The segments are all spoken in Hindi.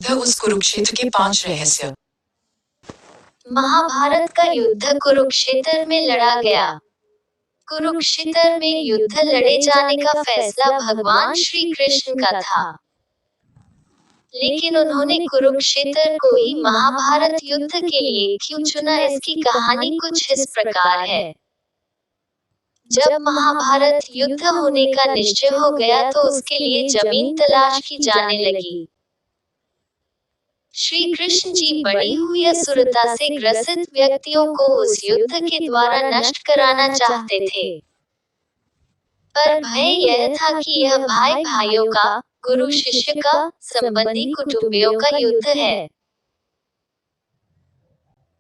युद्ध उस कुरुक्षेत्र के 5 रहस्य। महाभारत का युद्ध कुरुक्षेत्र में लड़ा गया। कुरुक्षेत्र में युद्ध लड़े जाने का फैसला भगवान श्री कृष्ण का था, लेकिन उन्होंने कुरुक्षेत्र को ही महाभारत युद्ध के लिए क्यों चुना, इसकी कहानी कुछ इस प्रकार है। जब महाभारत युद्ध होने का निश्चय हो गया तो उसके लिए जमीन तलाश की जाने लगी। श्री कृष्ण जी बड़ी हुई असुरता से ग्रसित व्यक्तियों को उस युद्ध के द्वारा नष्ट कराना चाहते थे, पर भय यह था कि यह भाई भाइयों का, गुरु शिष्य का, संबंधी कुटुंबियों का युद्ध है।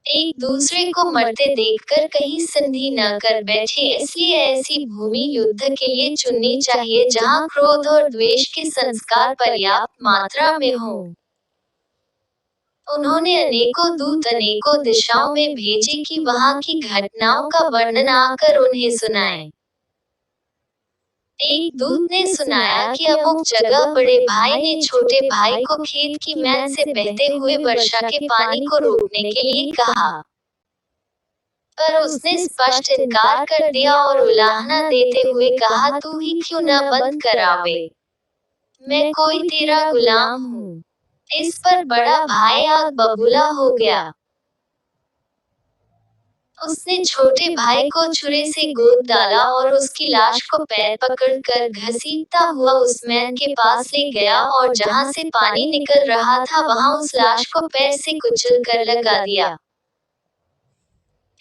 एक दूसरे को मरते देखकर कहीं संधि न कर बैठे, इसलिए ऐसी भूमि युद्ध के लिए चुननी चाहिए जहां क्रोध और द्वेष के संस्कार पर्याप्त मात्रा में हों। उन्होंने अनेकों दूत अनेकों दिशाओं में भेजे कि वहां की घटनाओं का वर्णन आकर उन्हें सुनाएं। एक दूत ने सुनाया कि अमुक जगह बड़े भाई ने छोटे भाई को खेत की मैल से बहते हुए वर्षा के पानी को रोकने के लिए कहा, पर उसने स्पष्ट इनकार कर दिया और उलाहना देते हुए कहा, तू ही क्यों न बंद करावे, मैं कोई तेरा गुलाम हूँ। इस पर बड़ा भाई आग बबूला हो गया। उसने छोटे भाई को छुरे से गोद डाला और उसकी लाश को पैर पकड़कर घसीटता हुआ उस मैल के पास ले गया और जहां से पानी निकल रहा था वहां उस लाश को पैर से कुचल कर लगा दिया।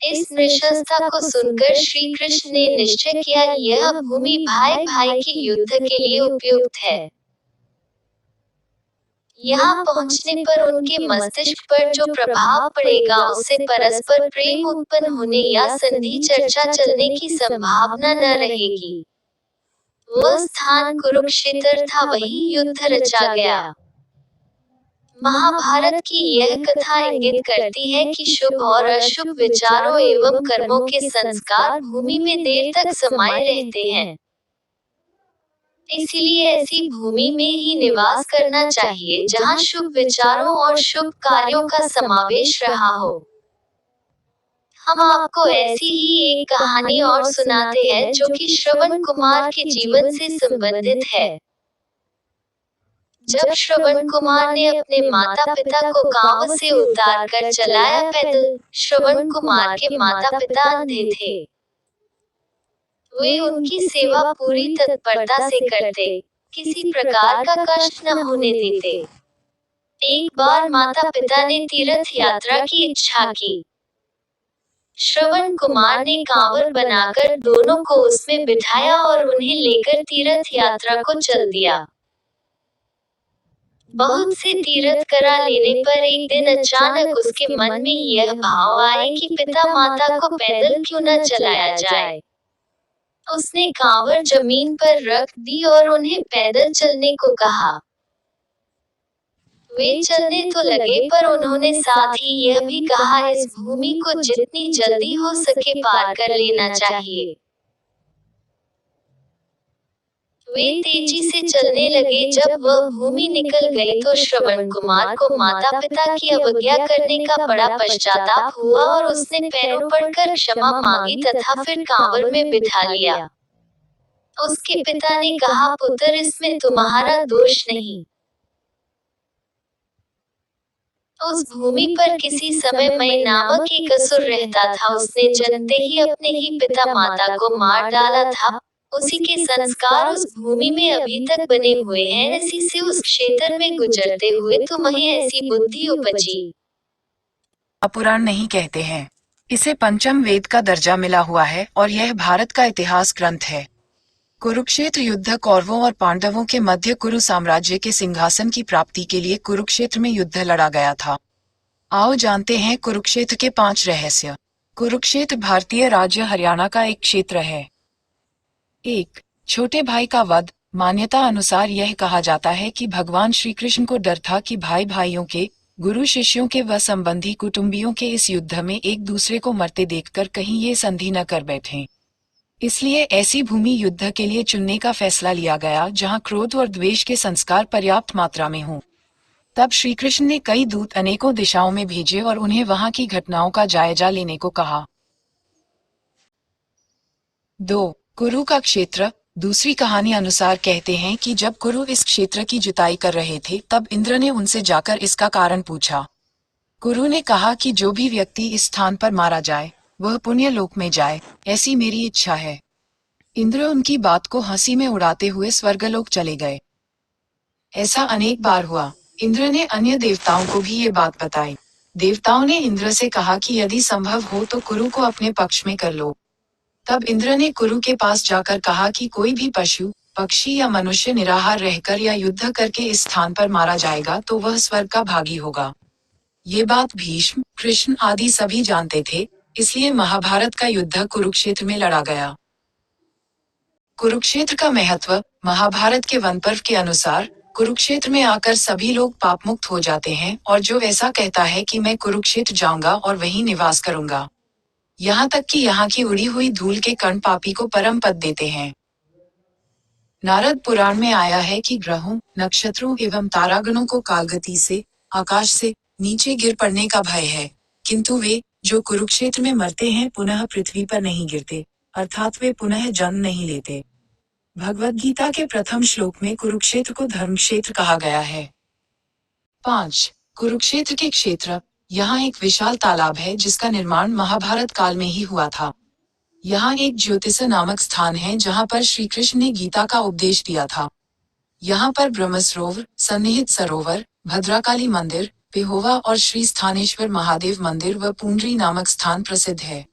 इस नृशंसता को सुनकर श्री कृष्ण ने निश्चय किया, यह भूमि भाई भाई के युद्ध के लिए उपयुक्त है। यहाँ पहुँचने पर उनके मस्तिष्क पर जो प्रभाव पड़ेगा उससे परस्पर प्रेम उत्पन्न होने या संधि चर्चा चलने की संभावना न रहेगी। वह स्थान कुरुक्षेत्र था, वहीं युद्ध रचा गया। महाभारत की यह कथा इंगित करती है कि शुभ और अशुभ विचारों एवं कर्मों के संस्कार भूमि में देर तक समाये रहते हैं। इसलिए ऐसी भूमि में ही निवास करना चाहिए जहां शुभ विचारों और शुभ कार्यों का समावेश रहा हो। हम आपको ऐसी ही एक कहानी और सुनाते हैं जो कि श्रवण कुमार के जीवन से संबंधित है। जब श्रवण कुमार ने अपने माता पिता को गांव से उतार कर चलाया पैदल, श्रवण कुमार के माता पिता अंधे थे। वे उनकी सेवा पूरी तत्परता से करते, किसी प्रकार का कष्ट न होने देते। एक बार माता पिता ने तीर्थ यात्रा की इच्छा की। श्रवण कुमार ने कांवर बनाकर दोनों को उसमें बिठाया और उन्हें लेकर तीर्थ यात्रा को चल दिया। बहुत से तीर्थ करा लेने पर एक दिन अचानक उसके मन में यह भाव आए कि पिता माता को पैदल क्यों न चलाया जाए। उसने कांवर जमीन पर रख दी और उन्हें पैदल चलने को कहा। वे चलने तो लगे, पर उन्होंने साथ ही यह भी कहा, इस भूमि को जितनी जल्दी हो सके पार कर लेना चाहिए। वे तेजी से चलने लगे। जब वह भूमि निकल गई तो श्रवण कुमार को माता पिता की अवज्ञा करने का बड़ा पश्चाताप हुआ और उसने पैरों पड़कर क्षमा मांगी तथा फिर कांवर में बिठा लिया। उसके पिता ने कहा, पुत्र, इसमें तुम्हारा दोष नहीं। उस भूमि पर किसी समय मई नामक एक असुर रहता था। उसने जन्मते ही अपने ही पिता माता को मार डाला था। उसी के संस्कार उस भूमि में अभी तक बने हुए हैं। इसी से उस क्षेत्र में गुजरते हुए तुम्हें ऐसी बुद्धि उपजी। पुराण नहीं कहते हैं, इसे पंचम वेद का दर्जा मिला हुआ है और यह भारत का इतिहास ग्रंथ है। कुरुक्षेत्र युद्ध कौरवों और पांडवों के मध्य कुरु साम्राज्य के सिंहासन की प्राप्ति के लिए कुरुक्षेत्र में युद्ध लड़ा गया था। आओ जानते हैं कुरुक्षेत्र के 5 रहस्य। कुरुक्षेत्र भारतीय राज्य हरियाणा का एक क्षेत्र है। 1. छोटे भाई का वध। मान्यता अनुसार यह कहा जाता है कि भगवान श्री कृष्ण को डर था कि भाई भाइयों के, गुरु शिष्यों के व संबंधी कुटुंबियों के इस युद्ध में एक दूसरे को मरते देखकर कहीं ये संधि न कर बैठें। इसलिए ऐसी भूमि युद्ध के लिए चुनने का फैसला लिया गया जहां क्रोध और द्वेष के संस्कार पर्याप्त मात्रा में हों। तब श्री कृष्ण ने कई दूत अनेकों दिशाओं में भेजे और उन्हें वहां की घटनाओं का जायजा लेने को कहा। 2. कुरु का क्षेत्र। दूसरी कहानी अनुसार कहते हैं कि जब कुरु इस क्षेत्र की जुताई कर रहे थे तब इंद्र ने उनसे जाकर इसका कारण पूछा। कुरु ने कहा कि जो भी व्यक्ति इस स्थान पर मारा जाए वह पुण्य लोक में जाए, ऐसी मेरी इच्छा है। इंद्र उनकी बात को हंसी में उड़ाते हुए स्वर्गलोक चले गए। ऐसा अनेक बार हुआ। इंद्र ने अन्य देवताओं को भी ये बात बताई। देवताओं ने इंद्र से कहा कि यदि संभव हो तो कुरु को अपने पक्ष में कर लो। तब इंद्र ने कुरु के पास जाकर कहा कि कोई भी पशु, पक्षी या मनुष्य निराहार रहकर या युद्ध करके इस स्थान पर मारा जाएगा तो वह स्वर्ग का भागी होगा। ये बात भीष्म, कृष्ण आदि सभी जानते थे, इसलिए महाभारत का युद्ध कुरुक्षेत्र में लड़ा गया। कुरुक्षेत्र का महत्व। महाभारत के वन पर्व के अनुसार कुरुक्षेत्र में आकर सभी लोग पाप मुक्त हो जाते हैं और जो ऐसा कहता है कि मैं कुरुक्षेत्र जाऊंगा और वहीं निवास करूंगा, यहाँ तक कि यहाँ की उड़ी हुई धूल के कण पापी को परम पद देते हैं। नारद पुराण में आया है कि ग्रहों, नक्षत्रों एवं तारागणों को कालगति से, आकाश से नीचे गिर पड़ने का भय है, किंतु वे जो कुरुक्षेत्र में मरते हैं पुनः पृथ्वी पर नहीं गिरते, अर्थात वे पुनः जन्म नहीं लेते। भगवद गीता के प्रथम श्लोक में कुरुक्षेत्र को धर्मक्षेत्र कहा गया है। 5. कुरुक्षेत्र के क्षेत्र। यहाँ एक विशाल तालाब है जिसका निर्माण महाभारत काल में ही हुआ था। यहाँ एक ज्योतिष नामक स्थान है जहाँ पर श्री कृष्ण ने गीता का उपदेश दिया था। यहाँ पर ब्रह्मसरोवर, सन्निहित सरोवर, भद्राकाली मंदिर, पेहोवा और श्री स्थानेश्वर महादेव मंदिर व पुंडरी नामक स्थान प्रसिद्ध है।